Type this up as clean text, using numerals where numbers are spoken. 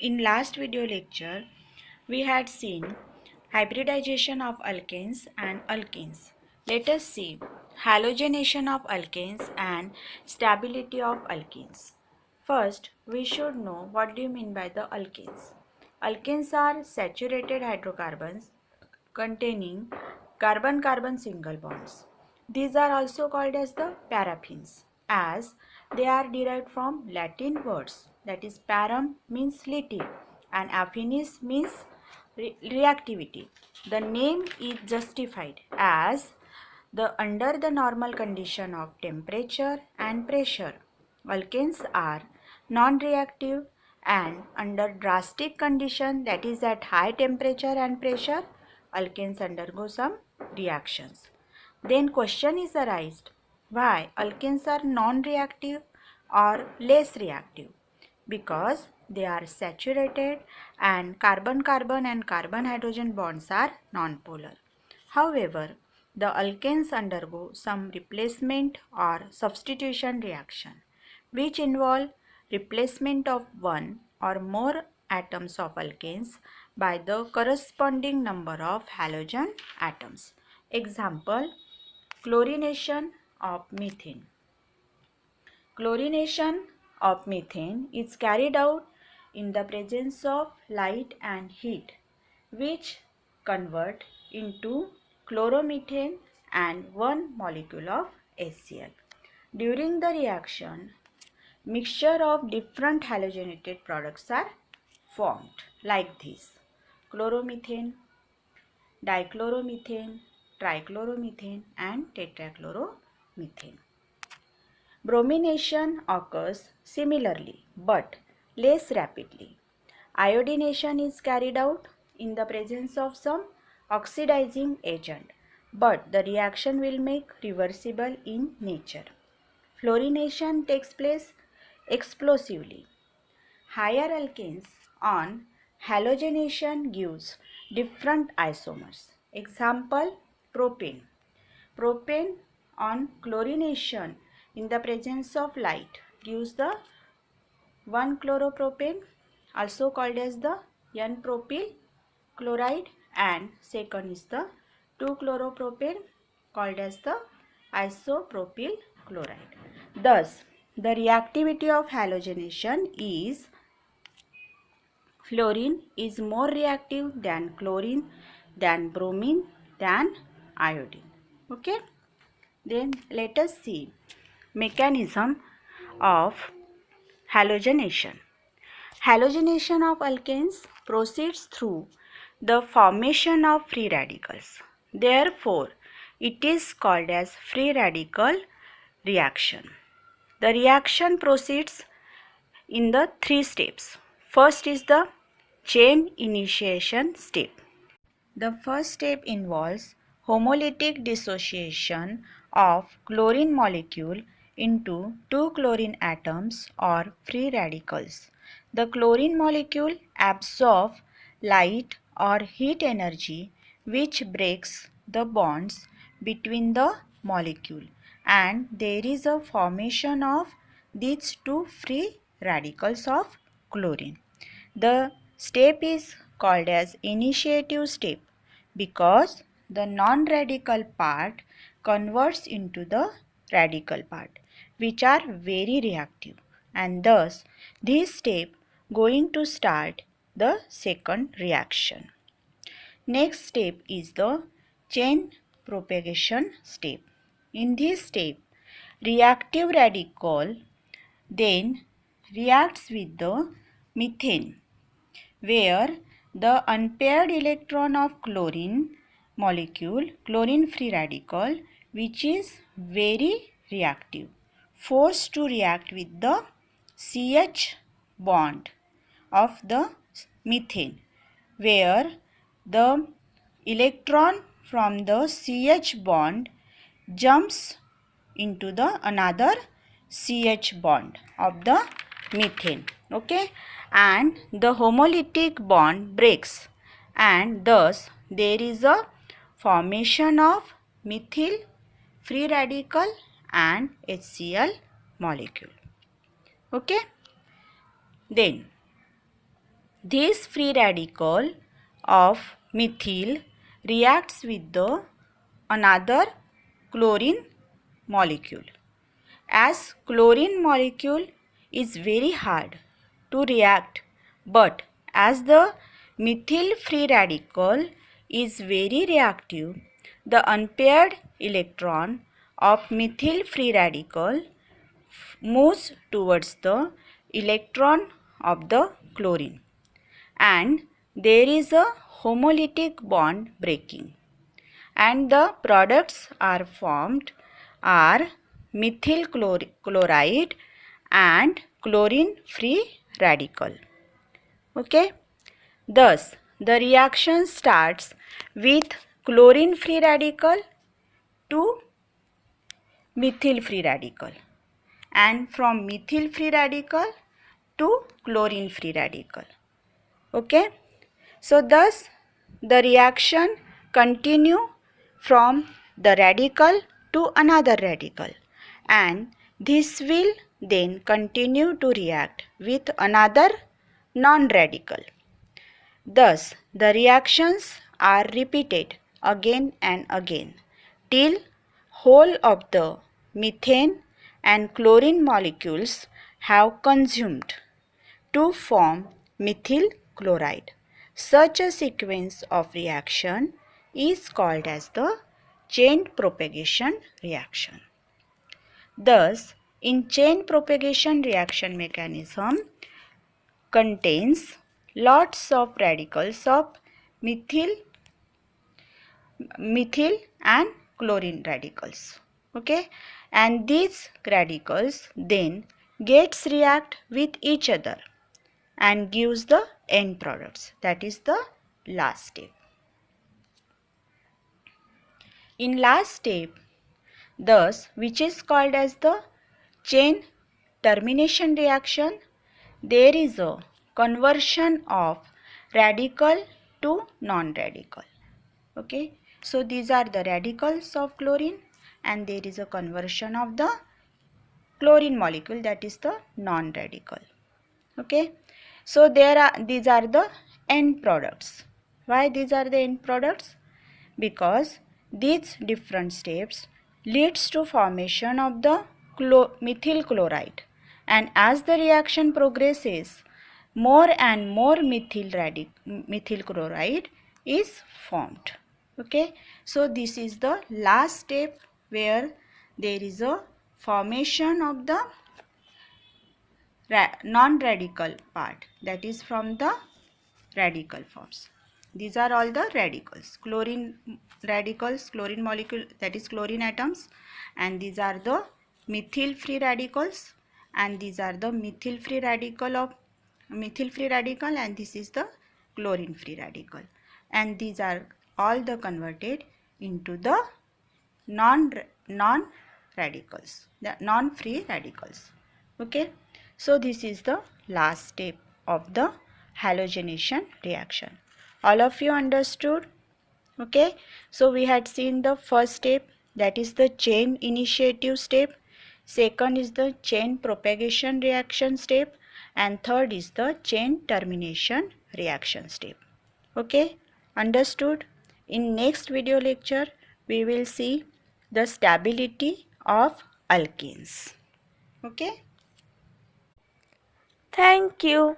In last video lecture, we had seen hybridization of alkanes and alkenes. Let us see halogenation of alkanes and stability of alkenes. First, we should know what do you mean by the alkanes. Alkanes are saturated hydrocarbons containing carbon-carbon single bonds. These are also called as the paraffins as they are derived from Latin words, that is param means little and affinis means reactivity. The name is justified as the under the normal condition of temperature and pressure, alkanes are non-reactive, and under drastic condition, that is at high temperature and pressure, alkanes undergo some reactions. Then question is arised, why alkanes are non-reactive or less reactive? Because they are saturated and carbon-carbon and carbon-hydrogen bonds are nonpolar. However, the alkanes undergo some replacement or substitution reaction which involve replacement of one or more atoms of alkanes by the corresponding number of halogen atoms. Example, chlorination of methane. Chlorination of methane is carried out in the presence of light and heat, which convert into chloromethane and one molecule of HCl. During the reaction, mixture of different halogenated products are formed like this: chloromethane, dichloromethane, trichloromethane and tetrachloromethane. Bromination occurs similarly but less rapidly. Iodination is carried out in the presence of some oxidizing agent, but the reaction will make reversible in nature. Fluorination takes place explosively. Higher alkanes on halogenation gives different isomers. Example, propane. Propane on chlorination in the presence of light gives the 1-chloropropane, also called as the N-propyl chloride, and second is the 2-chloropropane called as the isopropyl chloride. Thus, the reactivity of halogenation is fluorine is more reactive than chlorine, than bromine, than iodine. Okay. Then let us see mechanism of halogenation. Halogenation of alkanes proceeds through the formation of free radicals. Therefore, it is called as free radical reaction. The reaction proceeds in the three steps. First is the chain initiation step. The first step involves homolytic dissociation of chlorine molecule into two chlorine atoms or free radicals. The chlorine molecule absorbs light or heat energy which breaks the bonds between the molecule, and there is a formation of these two free radicals of chlorine. The step is called as initiative step because the non-radical part converts into the radical part, which are very reactive, and thus this step going to start the second reaction. Next step is the chain propagation step. In this step, reactive radical then reacts with the methane, where the unpaired electron of chlorine molecule, chlorine free radical, which is very reactive, forced to react with the CH bond of the methane, where the electron from the CH bond jumps into the another CH bond of the methane. Okay, and the homolytic bond breaks, and thus there is a formation of methyl free radical and HCl molecule. Okay, then This free radical of methyl reacts with the another chlorine molecule. As chlorine molecule is very hard to react, but as the methyl free radical is very reactive, the unpaired electron of methyl free radical moves towards the electron of the chlorine, and there is a homolytic bond breaking, and the products are formed are methyl chloride and chlorine free radical. Okay, thus the reaction starts with chlorine free radical to methyl free radical, and from methyl free radical to chlorine free radical. Okay, so thus the reaction continue from the radical to another radical, and this will then continue to react with another non-radical. Thus the reactions are repeated again and again till whole of the methane and chlorine molecules have consumed to form methyl chloride. Such a sequence of reaction is called as the chain propagation reaction. Thus, in chain propagation reaction mechanism contains lots of radicals of methyl and chlorine radicals. Okay, and these radicals then gets react with each other and gives the end products, that is the last step. In last step, thus, which is called as the chain termination reaction, there is a conversion of radical to non-radical. Okay, so these are the radicals of chlorine, and there is a conversion of the chlorine molecule, that is the non-radical. Okay, so these are the end products. Why these are the end products? Because these different steps leads to formation of the methyl chloride, and as the reaction progresses, more and more methyl chloride is formed. Okay, so this is the last step where there is a formation of the non-radical part, that is from the radical forms. These are all the radicals, chlorine radicals, chlorine molecule, that is chlorine atoms, and these are the methyl free radicals, and these are the methyl free radical, and this is the chlorine free radical, and these are all the converted into the non radicals, the non free radicals. Okay, so this is the last step of the halogenation reaction. All of you understood? Okay, so we had seen the first step, that is the chain initiative step, second is the chain propagation reaction step, and third is the chain termination reaction step. Okay, understood? In next video lecture we will see the stability of alkenes. Okay, Thank you.